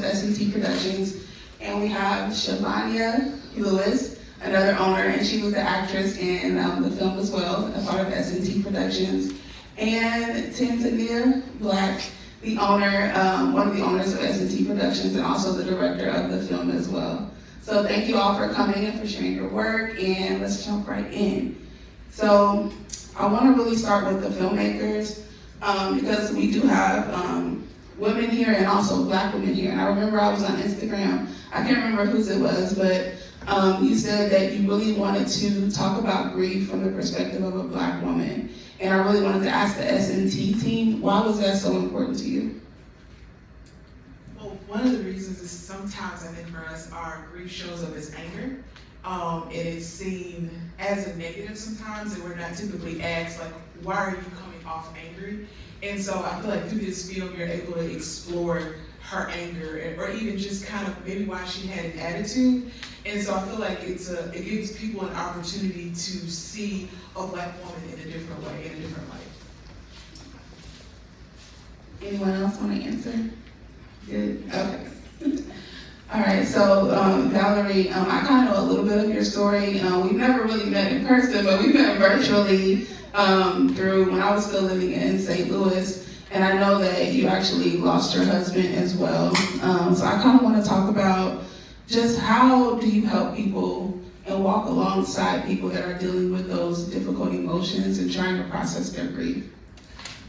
S&T Productions. And we have Shavania Lewis, another owner, and she was the actress in the film as well, a part of S&T Productions. And Tanzania Black, the owner, one of the owners of S&T Productions, and also the director of the film as well. So thank you all for coming and for sharing your work, and let's jump right in. So I want to really start with the filmmakers, because we do have women here and also Black women here. And I remember I was on Instagram, I can't remember whose it was, but you said that you really wanted to talk about grief from the perspective of a Black woman. And I really wanted to ask the S&T team, why was that so important to you? Well, one of the reasons is sometimes I think for us, our grief shows up as anger. And it's seen as a negative sometimes, and we're not typically asked, like, why are you coming off angry? And so I feel like through this film, you're able to explore her anger, or even just kind of maybe why she had an attitude. And so I feel like it gives people an opportunity to see a Black woman in a different way, in a different light. Anyone else want to answer? Good, okay. All right, so Valerie, I kind of know a little bit of your story. We've never really met in person, but we met virtually through when I was still living in St. Louis. And I know that you actually lost your husband as well. So I kind of want to talk about just how do you help people and walk alongside people that are dealing with those difficult emotions and trying to process their grief.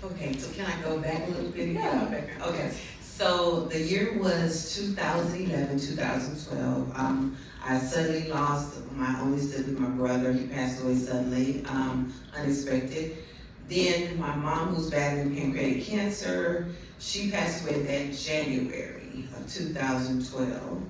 Okay, so can I go back a little bit? Yeah. Okay, so the year was 2011, 2012. I suddenly lost my only sibling, my brother. He passed away suddenly, unexpected. Then my mom, who's battling pancreatic cancer, she passed away that January of 2012.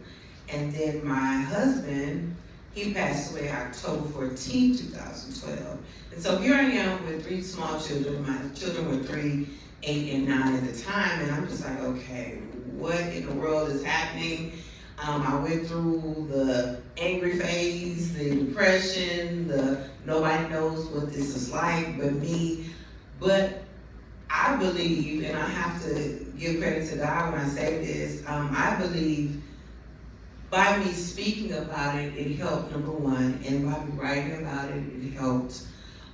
And then my husband, he passed away October 14, 2012. And so here I am with 3 small children. My children were 3, 8, and 9 at the time. And I'm just like, okay, what in the world is happening? I went through the angry phase, the depression, the nobody knows what this is like but me. But I believe, and I have to give credit to God when I say this, I believe by me speaking about it, it helped, number one, and by me writing about it, it helped.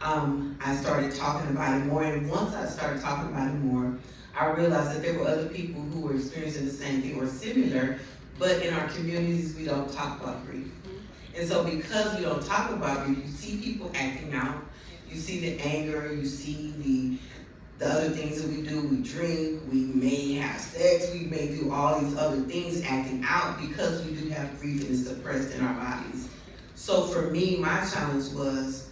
I started talking about it more, and once I started talking about it more, I realized that there were other people who were experiencing the same thing or similar, but in our communities, we don't talk about grief. And so because we don't talk about grief, you see people acting out, you see the anger, you see the other things that we do. We drink, we may have sex, we may do all these other things acting out because we do have grief and it's suppressed in our bodies. So for me, my challenge was,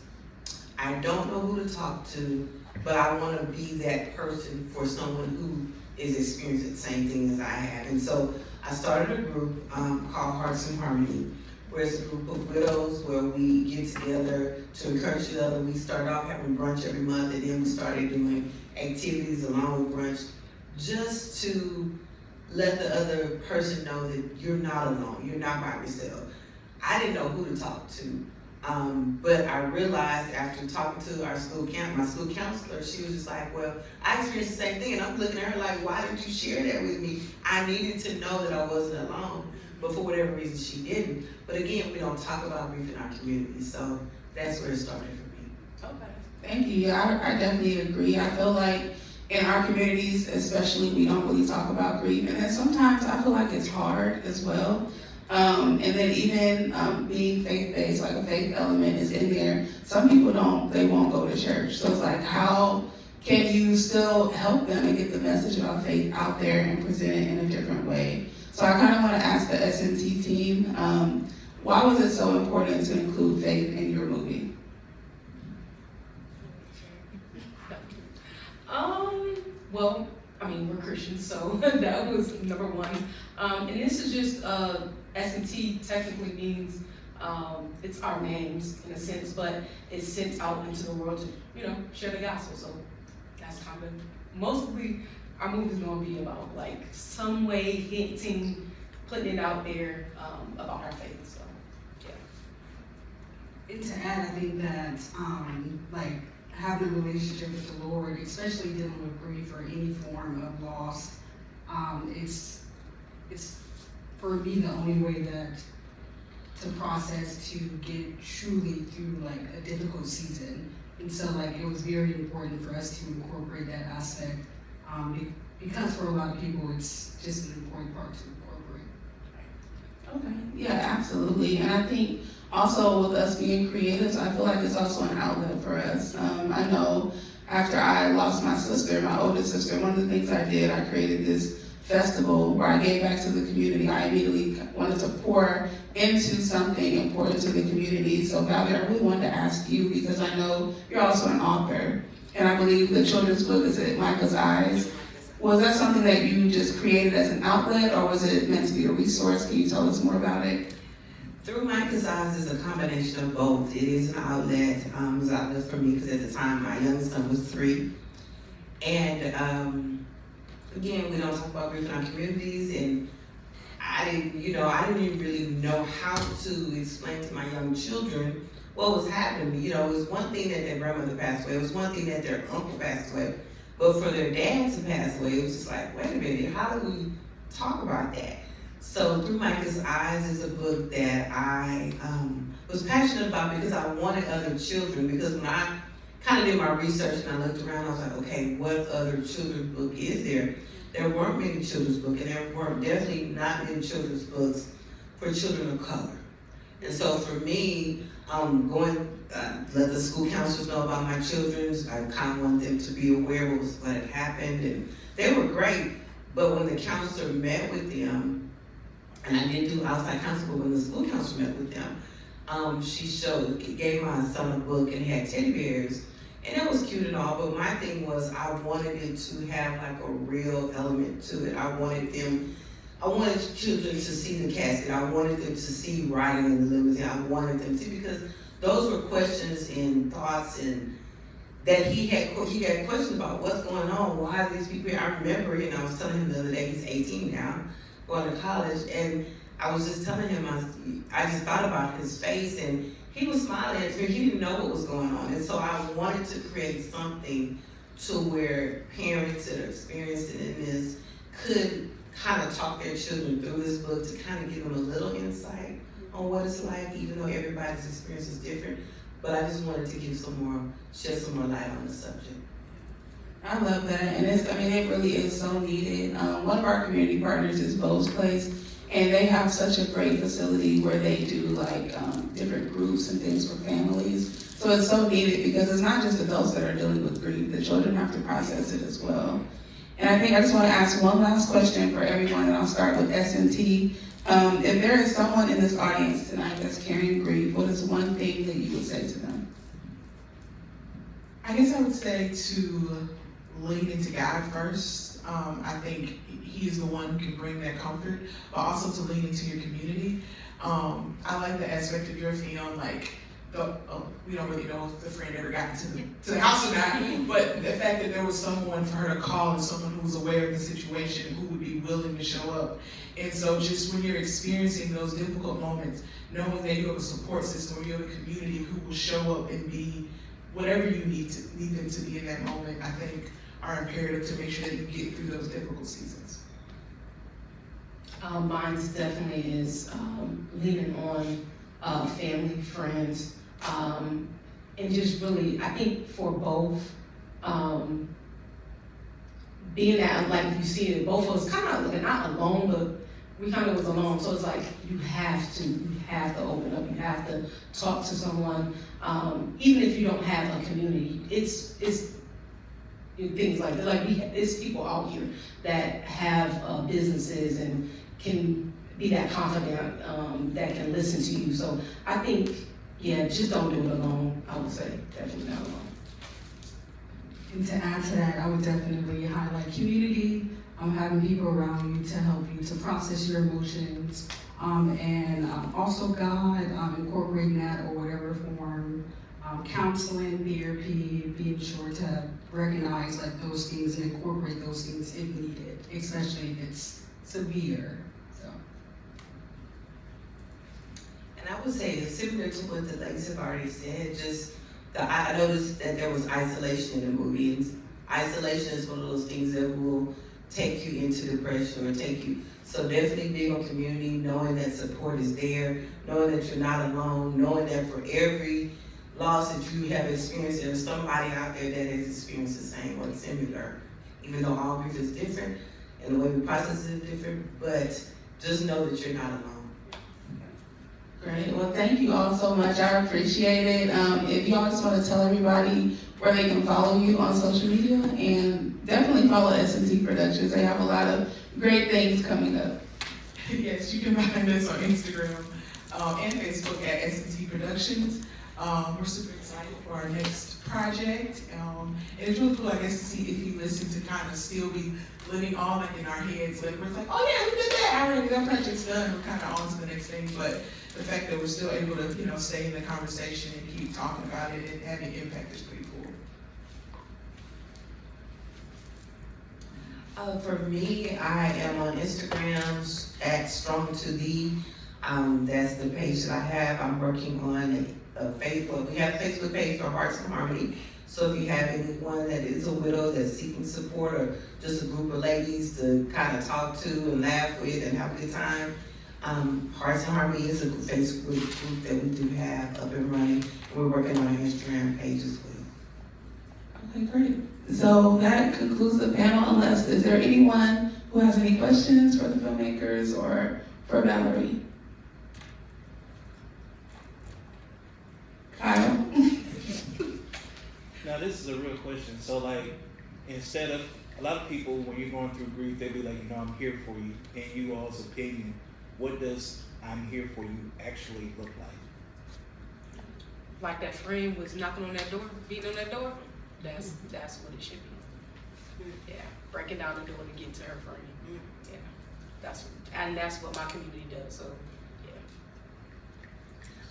I don't know who to talk to, but I want to be that person for someone who is experiencing the same thing as I have. And so I started a group called Hearts in Harmony, where it's a group of widows where we get together to encourage each other. We started off having brunch every month, and then we started doing activities along with brunch, just to let the other person know that you're not alone, you're not by yourself. I didn't know who to talk to, but I realized after talking to my school counselor, she was just like, well, I experienced the same thing, and I'm looking at her like, why didn't you share that with me? I needed to know that I wasn't alone, but for whatever reason she didn't. But again, we don't talk about grief in our community, so that's where it started for me. Okay, thank you. Yeah, I definitely agree. I feel like in our communities, especially, we don't really talk about grief, and then sometimes I feel like it's hard as well. And then even being faith-based, like a faith element is in there. Some people they won't go to church. So it's like, how can you still help them and get the message about faith out there and present it in a different way? So I kind of want to ask the S&T team, why was it so important to include faith in your movie? Well, I mean, we're Christians, so that was number one. And this is just, S&T technically means, it's our names in a sense, but it's sent out into the world to, share the gospel. So that's kind of, mostly our movie's gonna be about like some way hinting, putting it out there, about our faith, so, yeah. And to add, I think that, like, having a relationship with the Lord, especially dealing with grief or any form of loss, it's for me, the only way that to process, to get truly through like a difficult season. And so like it was very important for us to incorporate that aspect, because for a lot of people, it's just an important part to incorporate. Okay, yeah, absolutely. And I think also with us being creatives, I feel like it's also an outlet for us. I know after I lost my sister, my oldest sister, one of the things I did, I created this festival where I gave back to the community. I immediately wanted to pour into something and pour into the community. So Valerie, I really wanted to ask you, because I know you're also an author, and I believe the children's book is at Micah's Eyes. Was that something that you just created as an outlet, or was it meant to be a resource? Can you tell us more about it? Through Micah's Eyes is a combination of both. It is an outlet. It was an outlet for me because at the time my youngest son was 3. And again, we don't talk about grief in our communities, and I didn't even really know how to explain to my young children what was happening. You know, it was one thing that their grandmother passed away. It was one thing that their uncle passed away. But for their dad to pass away, it was just like, wait a minute, how do we talk about that? So Through Micah's Eyes is a book that I was passionate about because I wanted other children, because when I kind of did my research and I looked around, I was like, okay, what other children's book is there? There weren't many children's books, and there weren't definitely not many children's books for children of color. And so for me, let the school counselors know about my children. I kind of wanted them to be aware of what had happened, and they were great. But when the counselor met with them, and I didn't do outside counsel, but when the school counselor met with them, she gave my son a book and had teddy bears, and it was cute and all. But my thing was, I wanted it to have like a real element to it. I wanted children to see the casket. I wanted them to see riding in the limousine. I wanted them to, because those were questions and thoughts and that he had questions about what's going on. Why are these people here? I remember, and I was telling him the other day, he's 18 now, going to college, and I was just telling him, I just thought about his face, and he was smiling at me. He didn't know what was going on. And so I wanted to create something to where parents that are experiencing this could kind of talk their children through this book, to kind of give them a little insight on what it's like, even though everybody's experience is different. But I just wanted to shed some more light on the subject. I love that, and it really is so needed. One of our community partners is Bo's Place, and they have such a great facility where they do like different groups and things for families. So it's so needed, because it's not just adults that are dealing with grief, the children have to process it as well. And I just want to ask one last question for everyone, and I'll start with S&T. If there is someone in this audience tonight that's carrying grief, what is one thing that you would say to them? I guess I would say to lean into God first. I think He is the one who can bring that comfort, but also to lean into your community. I like the aspect of your film, like, we don't really know if the friend ever got to the house or not, but the fact that there was someone for her to call, and someone who was aware of the situation, who would be willing to show up. And so just when you're experiencing those difficult moments, knowing that you have a support system, or you have a community who will show up and be whatever you need them to be in that moment, I think are imperative to make sure that you get through those difficult seasons. Mine definitely is leaning on family, friends, and just really, I think for both, being that, like you see it, both of us kind of like not alone, but we kind of was alone. So it's like you have to open up, you have to talk to someone, even if you don't have a community. It's things like that. It's people out here that have businesses and can be that confident, that can listen to you. So I think, just don't do it alone. I would say definitely not alone. And to add to that, I would definitely highlight community, having people around you to help you to process your emotions, and also God, incorporating that or whatever form, counseling, therapy, being sure to recognize like those things and incorporate those things if needed, especially if it's severe. So. And I would say, similar to what the ladies have already said, I noticed that there was isolation in the movie. And isolation is one of those things that will take you into depression or take you. So definitely being on community, knowing that support is there, knowing that you're not alone, knowing that for every loss that you have experienced, there's somebody out there that has experienced the same or similar. Even though all grief is different and the way we process it is different, but just know that you're not alone. Great, well, thank you all so much, I appreciate it. If you all just want to tell everybody where they can follow you on social media, and definitely follow S&T Productions, they have a lot of great things coming up. Yes, you can find us on Instagram and Facebook at S&T Productions. We're super excited for our next project. And it's really cool, I guess, to see if you listen to kind of still be living on like in our heads. Like, we're like, oh yeah, we did that already, that project's done. We're kind of on to the next thing. But the fact that we're still able to, stay in the conversation and keep talking about it and having impact is pretty cool. For me, I am on Instagram at Strong to Thee. That's the page that I have. I'm working on a Facebook. We have a Facebook page for Hearts in Harmony. So if you have anyone that is a widow that's seeking support, or just a group of ladies to kind of talk to and laugh with and have a good time, Hearts in Harmony is a Facebook group that we do have up and running. We're working on our Instagram page as well. Okay, great. So that concludes the panel, unless, is there anyone who has any questions for the filmmakers or for Valerie? Kyle? Now this is a real question. So like, instead of, a lot of people, when you're going through grief, they be like, I'm here for you. In you all's opinion, what does I'm here for you actually look like? Like that friend was knocking on that door, beating on that door, that's what it should be. Yeah, breaking down the door to get to her friend. Yeah, that's what my community does, so, yeah.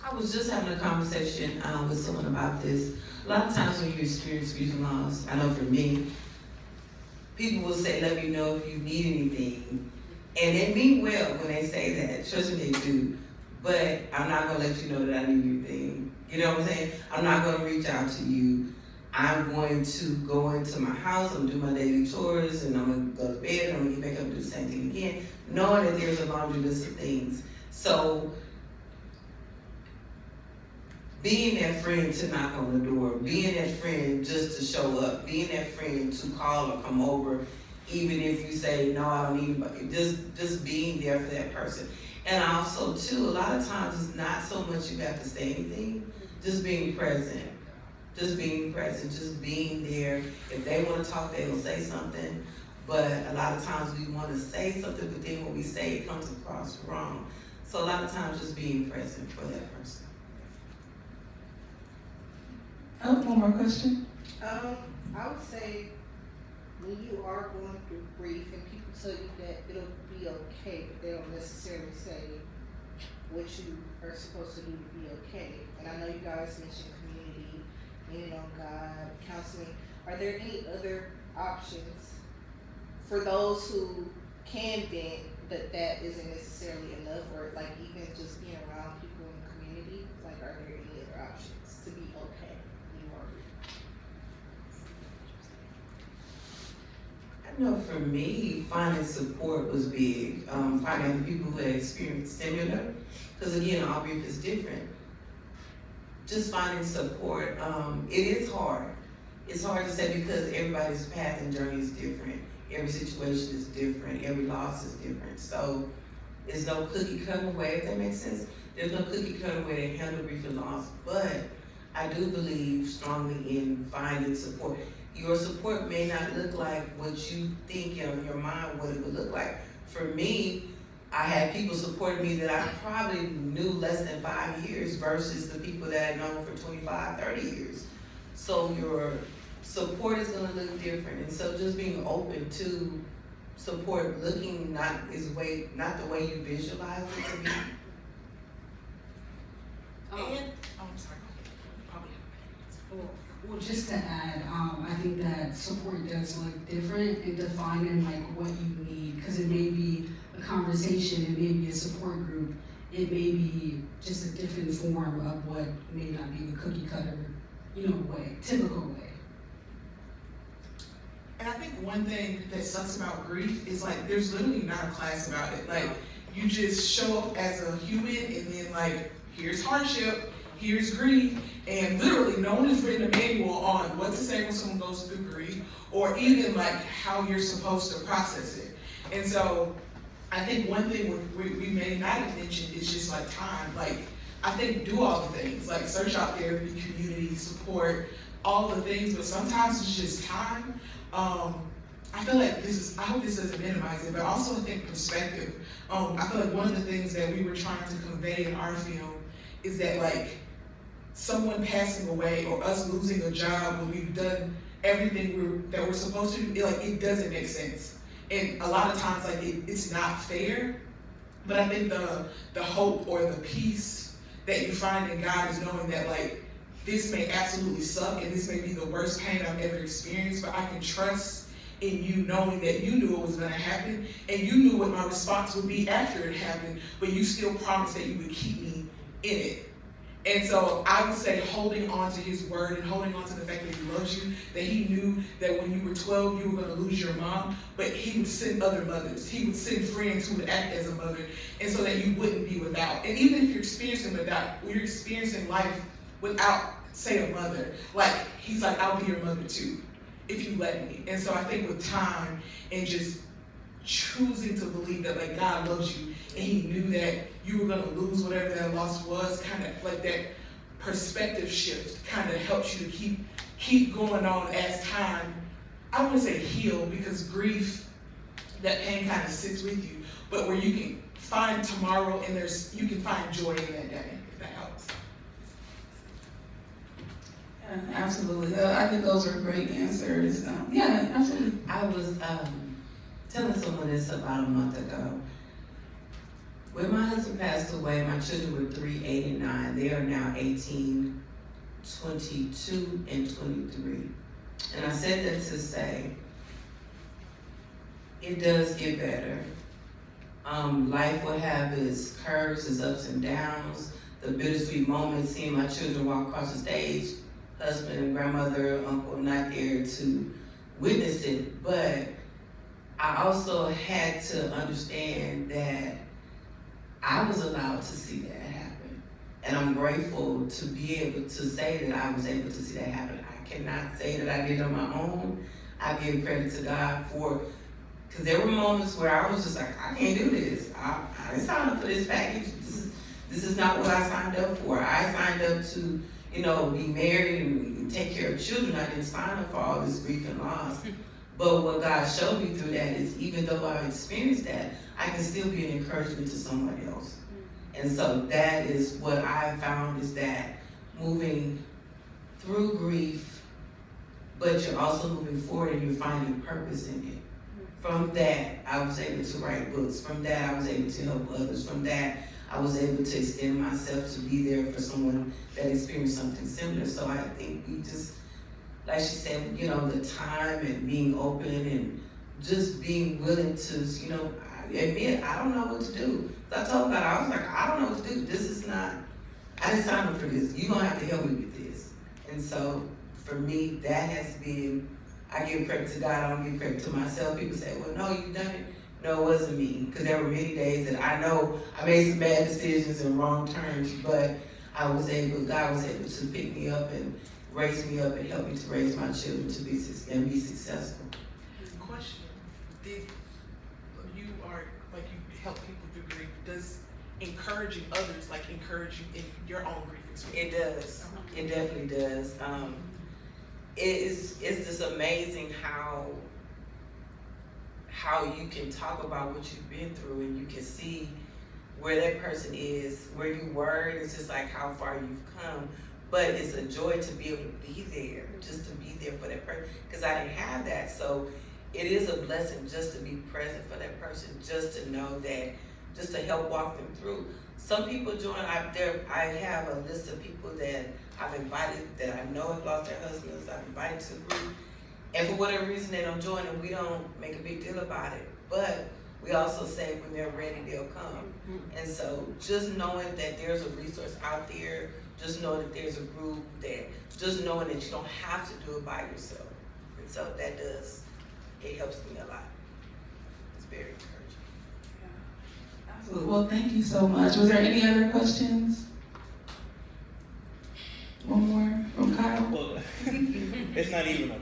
I was just having a conversation with someone about this. A lot of times when you experience grief and loss, I know for me, people will say, let me know if you need anything. And they mean well when they say that, trust me, they do. But I'm not gonna let you know that I need anything. You know what I'm saying? I'm not gonna reach out to you. I'm going to go into my house, I'm gonna do my daily chores, and I'm gonna go to bed, and I'm gonna get back up and do the same thing again, knowing that there's a laundry list of things. So, being that friend to knock on the door, being that friend just to show up, being that friend to call or come over, even if you say, no, I don't need anybody, just being there for that person. And also, too, a lot of times it's not so much you have to say anything, just being present. Just being present, just being there. If they want to talk, they will say something. But a lot of times we want to say something, but then when we say it comes across wrong. So a lot of times just being present for that person. Oh, one more question? I would say when you are going through grief and people tell you that it'll be okay, but they don't necessarily say what you are supposed to do to be okay. And I know you guys mentioned community, leaning on God, counseling. Are there any other options for those who can vent, but that isn't necessarily enough, or like even just being around people in the community? Like, are there any other options to be okay when you are grieving? I know for me, finding support was big. Finding people who had experienced similar, because again, all grief is different. Just finding support, it is hard. It's hard to say because everybody's path and journey is different. Every situation is different. Every loss is different. So there's no cookie cutter way, if that makes sense. There's no cookie cutter way to handle grief and loss. But I do believe strongly in finding support. Your support may not look like what you think in your mind what it would look like. For me, I had people supporting me that I probably knew less than 5 years versus the people that I've known for 25, 30 years. So your support is gonna look different. And so just being open to support, looking not the way you visualize it to be. And, I'm sorry. Well, just to add, I think that support does look different in defining like what you need, because it may be a conversation, it may be a support group, it may be just a different form of what may not be the cookie cutter, way, typical way. And I think one thing that sucks about grief is like, there's literally not a class about it. Like, you just show up as a human and then like, here's hardship, here's grief, and literally no one has written a manual on what to say when someone goes through grief, or even like how you're supposed to process it. And so, I think one thing we may not have mentioned is just like time. Like, I think do all the things, like search out therapy, community, support, all the things, but sometimes it's just time. I feel like I hope this doesn't minimize it, but also I think perspective. I feel like one of the things that we were trying to convey in our film is that like someone passing away or us losing a job when we've done everything that we're supposed to do, it doesn't make sense. And a lot of times like it's not fair, but I think the hope or the peace that you find in God is knowing that like this may absolutely suck and this may be the worst pain I've ever experienced, but I can trust in you knowing that you knew it was gonna happen and you knew what my response would be after it happened, but you still promised that you would keep me in it. And so I would say holding on to his word and holding on to the fact that he loves you, that he knew that when you were 12, you were gonna lose your mom, but he would send other mothers. He would send friends who would act as a mother, and so that you wouldn't be without. And even if you're experiencing life without, say, a mother, like, he's like, I'll be your mother too, if you let me. And so I think with time and just choosing to believe that like God loves you and he knew that you were gonna lose whatever that loss was, kind of like that perspective shift kind of helps you to keep going on as time, I wouldn't say heal, because grief, that pain kind of sits with you, but where you can find tomorrow and you can find joy in that day, if that helps. Yeah, absolutely. I think those are great answers. Yeah, absolutely. I was telling someone this about a month ago. When my husband passed away, my children were 3, 8, and 9. They are now 18, 22, and 23. And I said that to say, it does get better. Life will have its curves, its ups and downs, the bittersweet moments, seeing my children walk across the stage, husband and grandmother, uncle not there to witness it. But I also had to understand that I was allowed to see that happen. And I'm grateful to be able to say that I was able to see that happen. I cannot say that I did it on my own. I give credit to God because there were moments where I was just like, I can't do this. I didn't sign up for this package. This is not what I signed up for. I signed up to, be married and take care of children. I didn't sign up for all this grief and loss. But what God showed me through that is even though I've experienced that, I can still be an encouragement to somebody else. And so that is what I found, is that moving through grief, but you're also moving forward and you're finding purpose in it. From that, I was able to write books. From that, I was able to help others. From that, I was able to extend myself to be there for someone that experienced something similar. So I think we just, like she said, the time and being open and just being willing to, admit, I don't know what to do. So I told God, I was like, I don't know what to do. This is not, I didn't sign up for this. You're going to have to help me with this. And so for me, that has been, I give credit to God, I don't give credit to myself. People say, well, no, you've done it. No, it wasn't me. Because there were many days that I know I made some bad decisions and wrong turns, but God was able to pick me up and raise me up and help me to raise my children to be successful. Question: you help people through grief? Does encouraging others encourage you in your own grief experience? It does. It definitely does. It's just amazing how you can talk about what you've been through and you can see where that person is, where you were, and it's just like how far you've come. But it's a joy to be able to be there, just to be there for that person, because I didn't have that. So it is a blessing just to be present for that person, just to know that, just to help walk them through. Some people join, I have a list of people that I've invited that I know have lost their husbands, I've invited to the group, and for whatever reason they don't join, and we don't make a big deal about it. But we also say when they're ready, they'll come. And so just knowing that there's a resource out there, just knowing that there's a group, just knowing that you don't have to do it by yourself. And so that does it helps me a lot. It's very encouraging. Absolutely. Well, thank you so much. Was there any other questions? One more from Kyle. Well, it's not even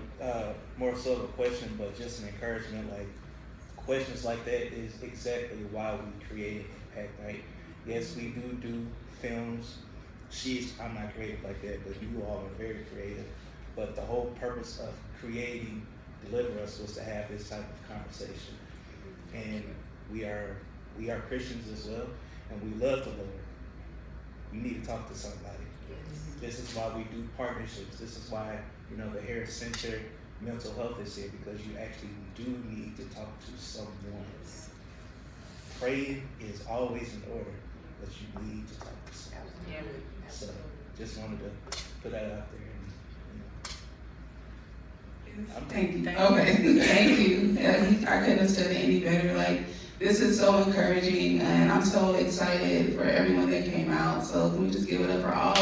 more so of a question, but just an encouragement. Like, questions like that is exactly why we create Impact, right? Yes, we do films. I'm not creative like that, but you all are very creative. But the whole purpose of creating Deliver Us was to have this type of conversation. And we are Christians as well, and we love the Lord. You need to talk to somebody. This is why we do partnerships. This is why, the Harris Center Mental Health is here, because you actually do need to talk to someone. Praying is always in order, but you need to talk to someone. Yeah. So, just wanted to put that out there. Thank you. Okay, thank you. Yeah, I couldn't have said it any better. Like, this is so encouraging, and I'm so excited for everyone that came out. So can we just give it up for all